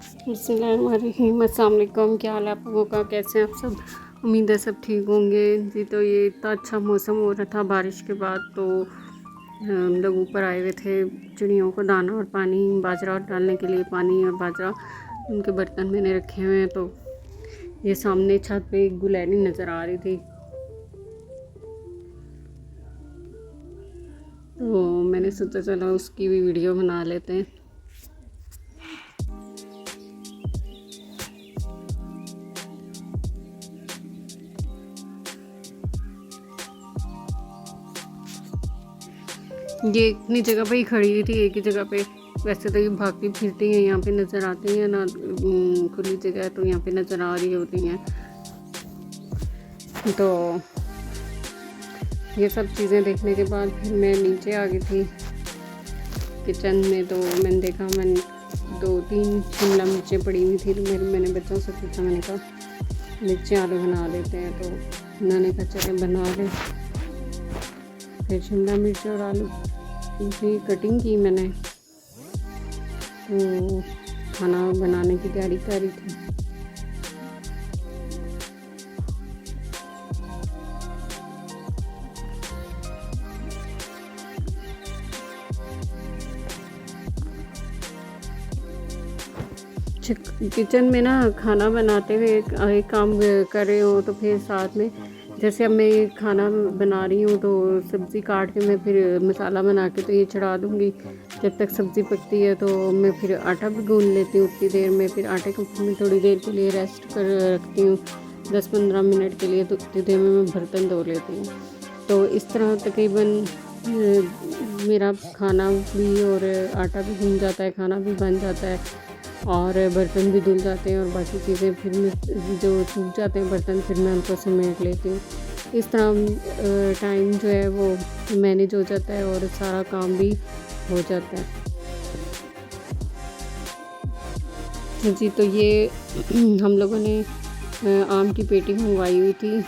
बिस्मिल्लाहिर्रहमानिर्रहीम। अस्सलाम वालेकुम। क्या हाल है आप लोगों का? कैसे हैं आप सब? उम्मीद है सब ठीक होंगे जी। तो ये इतना अच्छा मौसम हो रहा था बारिश के बाद, तो हम लोग ऊपर आए हुए थे चिड़ियों को दाना और पानी, बाजरा डालने के लिए पानी और बाजरा उनके बर्तन मैंने रखे हुए हैं। तो ये सामने छत पे एक गुलैनी नज़र आ रही थी, तो मैंने सोचा चलो उसकी भी वीडियो बना लेते हैं। ये इतनी जगह पे ही खड़ी हुई थी, एक ही जगह पे। वैसे तो ये भागती फिरती हैं, यहाँ पे नज़र आती हैं ना, खुली जगह है तो यहाँ पे नज़र आ रही होती हैं। तो ये सब चीज़ें देखने के बाद फिर मैं नीचे आ गई थी किचन में। तो मैंने देखा, मैंने 2-3 शिमला मिर्चें पड़ी हुई थी, तो मैंने बच्चों से पूछा, मैंने कहा मिर्ची आलू बना लेते हैं। तो उन्होंने कहा चले बना लें। फिर शिमला मिर्च और आलू की कटिंग की मैंने, तो खाना बनाने की तैयारी कर रही थी। किचन में ना खाना बनाते हुए एक काम कर रहे हो तो फिर साथ में, जैसे अब मैं खाना बना रही हूँ तो सब्ज़ी काट के मैं फिर मसाला बना के तो ये चढ़ा दूँगी। जब तक सब्ज़ी पकती है तो मैं फिर आटा भी गूँध लेती हूँ उतनी देर में। फिर आटे को मैं थोड़ी देर के लिए रेस्ट कर रखती हूँ, 10-15 मिनट के लिए। तो उतनी देर में मैं बर्तन धो लेती हूँ। तो इस तरह तकरीबन मेरा खाना भी और आटा भी गूँध जाता है, खाना भी बन जाता है और बर्तन भी धुल जाते हैं। और बाकी चीज़ें फिर जो सूख जाते हैं बर्तन, फिर मैं उनको समेट लेती हूँ। इस तरह टाइम जो है वो मैनेज हो जाता है और सारा काम भी हो जाता है जी। तो ये हम लोगों ने आम की पेटी मंगवाई हुई थी,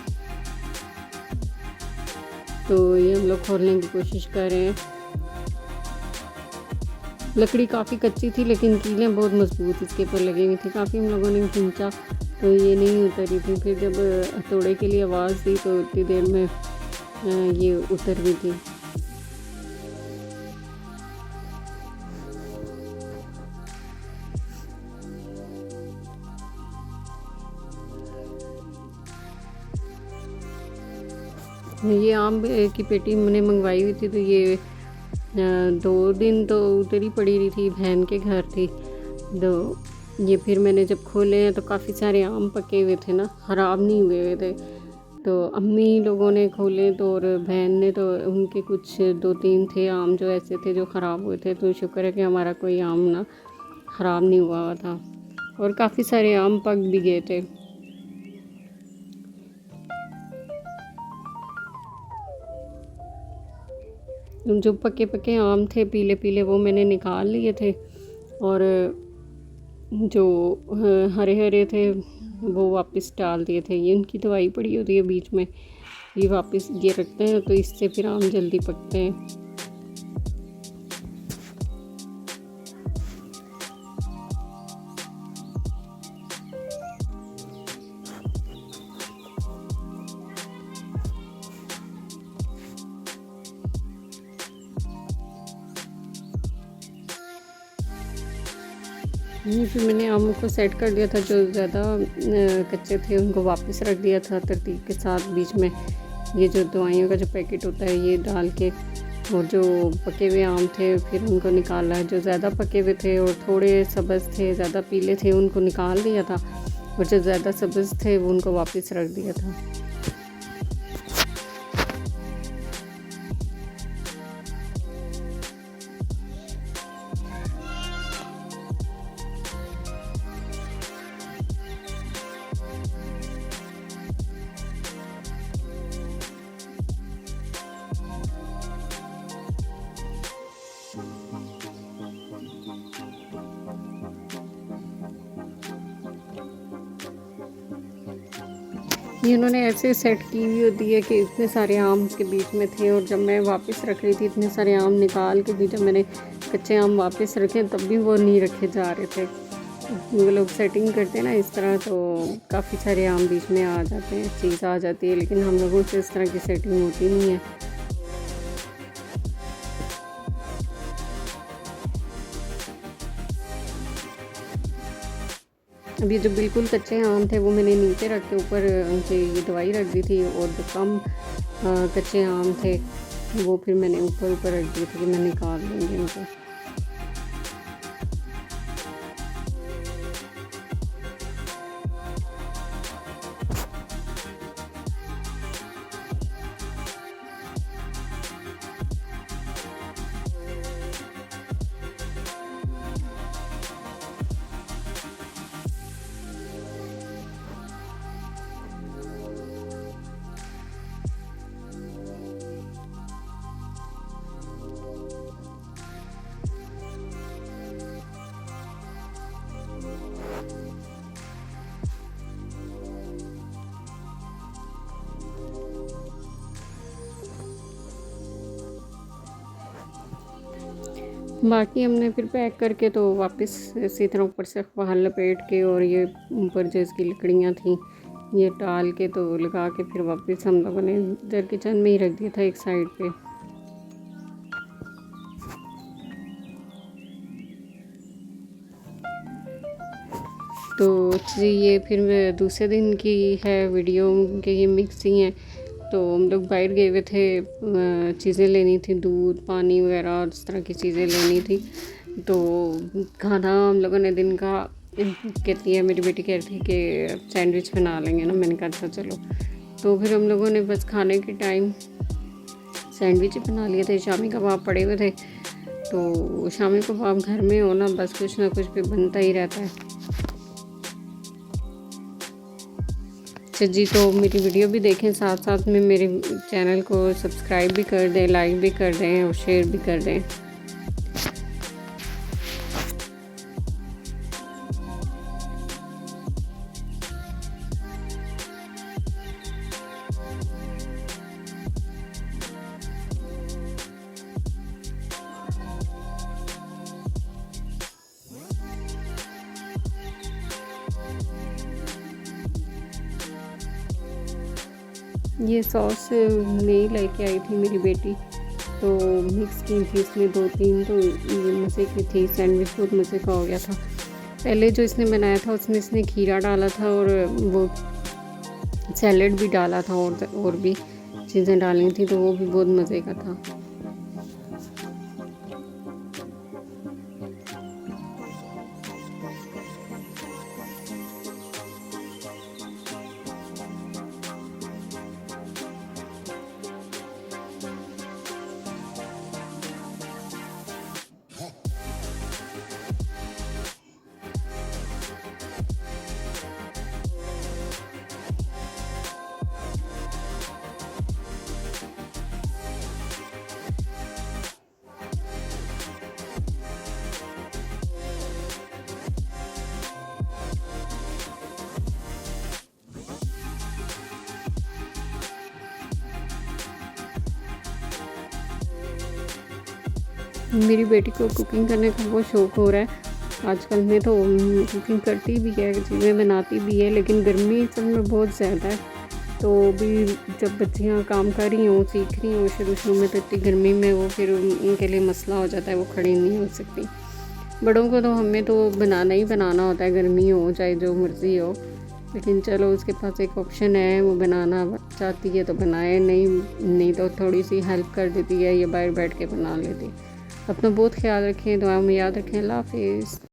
तो ये हम लोग खोलने की कोशिश कर रहे हैं। लकड़ी काफ़ी कच्ची थी लेकिन कीलें बहुत मजबूत इसके ऊपर लगी हुई थी। काफ़ी हम लोगों ने खींचा तो ये नहीं उतरी थी। फिर जब हथौड़े के लिए आवाज़ दी तो उतनी देर में ये उतर भी थी। ये आम की पेटी मैंने मंगवाई हुई थी, तो ये 2 दिन तो उतरी पड़ी रही थी, बहन के घर थी। तो ये फिर मैंने जब खोले हैं तो काफ़ी सारे आम पके हुए थे ना, ख़राब नहीं हुए हुए थे। तो अम्मी लोगों ने खोले तो, और बहन ने तो, उनके कुछ 2-3 थे आम जो ऐसे थे जो ख़राब हुए थे। तो शुक्र है कि हमारा कोई आम ना ख़राब नहीं हुआ था, और काफ़ी सारे आम पक भी गए थे। जो पके पके आम थे पीले पीले, वो मैंने निकाल लिए थे, और जो हरे हरे थे वो वापस डाल दिए थे। ये उनकी दवाई पड़ी होती है बीच में, ये वापस ये रखते हैं तो इससे फिर आम जल्दी पकते हैं। फिर मैंने आमों को सेट कर दिया था, जो ज़्यादा कच्चे थे उनको वापस रख दिया था तरतीब के साथ। बीच में ये जो दवाइयों का जो पैकेट होता है ये डाल के, और जो पके हुए आम थे फिर उनको निकाला है। जो ज़्यादा पके हुए थे और थोड़े सब्ज़ थे, ज़्यादा पीले थे, उनको निकाल दिया था, और जो ज़्यादा सब्ज़ थे वो उनको वापस रख दिया था। ये उन्होंने ऐसे सेट की हुई होती है कि इतने सारे आम के बीच में थे, और जब मैं वापस रख रही थी इतने सारे आम निकाल के भी, जब मैंने कच्चे आम वापस रखे तब भी वो नहीं रखे जा रहे थे। लोग सेटिंग करते हैं ना इस तरह, तो काफ़ी सारे आम बीच में आ जाते हैं, चीज़ आ जाती है, लेकिन हम लोगों से इस तरह की सेटिंग होती नहीं है। अब ये जो बिल्कुल कच्चे आम थे वो मैंने नीचे रख के ऊपर उनकी ये दवाई रख दी थी, और जो कम कच्चे आम थे वो फिर मैंने ऊपर ऊपर रख दिए थे कि मैं निकाल दूँगी उनको। बाकी हमने फिर पैक करके तो वापस इसी तरह ऊपर से अखबार लपेट के, और ये ऊपर जो इसकी लकड़ियाँ थी ये डाल के तो लगा के फिर वापस हम लोगों ने इधर किचन में ही रख दिया था एक साइड पे। तो जी ये फिर दूसरे दिन की है वीडियो के, ये मिक्स ही हैं। तो हम लोग बाहर गए हुए थे, चीज़ें लेनी थी, दूध पानी वगैरह और इस तरह की चीज़ें लेनी थी। तो खाना हम लोगों ने दिन का, कहती है मेरी बेटी कह रही थी कि सैंडविच बना लेंगे ना, मैंने कहा अच्छा चलो। तो फिर हम लोगों ने बस खाने के टाइम सैंडविच बना लिए थे। शामी कबाब पड़े हुए थे, तो शामी कबाब घर में हो ना, बस कुछ ना कुछ भी बनता ही रहता है। अच्छा जी, तो मेरी वीडियो भी देखें, साथ साथ में मेरे चैनल को सब्सक्राइब भी कर दें, लाइक भी कर दें और शेयर भी कर दें। ये सॉस नहीं लेके आई थी मेरी बेटी, तो मिक्स की थी इसमें 2-3, तो ये मज़े की थी। सैंडविच बहुत मज़े का हो गया था। पहले जो इसने बनाया था उसमें इसने खीरा डाला था और वो सैलेड भी डाला था, और भी चीज़ें डाली थी, तो वो भी बहुत मज़े का था। मेरी बेटी को कुकिंग करने का बहुत शौक़ हो रहा है आजकल में, तो कुकिंग करती भी है, चीज़ें बनाती भी है, लेकिन गर्मी सब में बहुत ज़्यादा है। तो भी जब बच्चियाँ काम कर रही हों, सीख रही हों शुरू में, तो इतनी गर्मी में वो फिर उनके लिए मसला हो जाता है, वो खड़ी नहीं हो सकती। बड़ों को तो हमें तो बनाना ही बनाना होता है, गर्मी हो चाहे जो मर्ज़ी हो, लेकिन चलो उसके पास एक ऑप्शन है, वो बनाना चाहती है तो बनाए, नहीं तो थोड़ी सी हेल्प कर देती है, ये बाहर बैठ के बना लेती। अपना बहुत ख्याल रखें, दुआ में याद रखें। अल्लाह हाफ़िज़।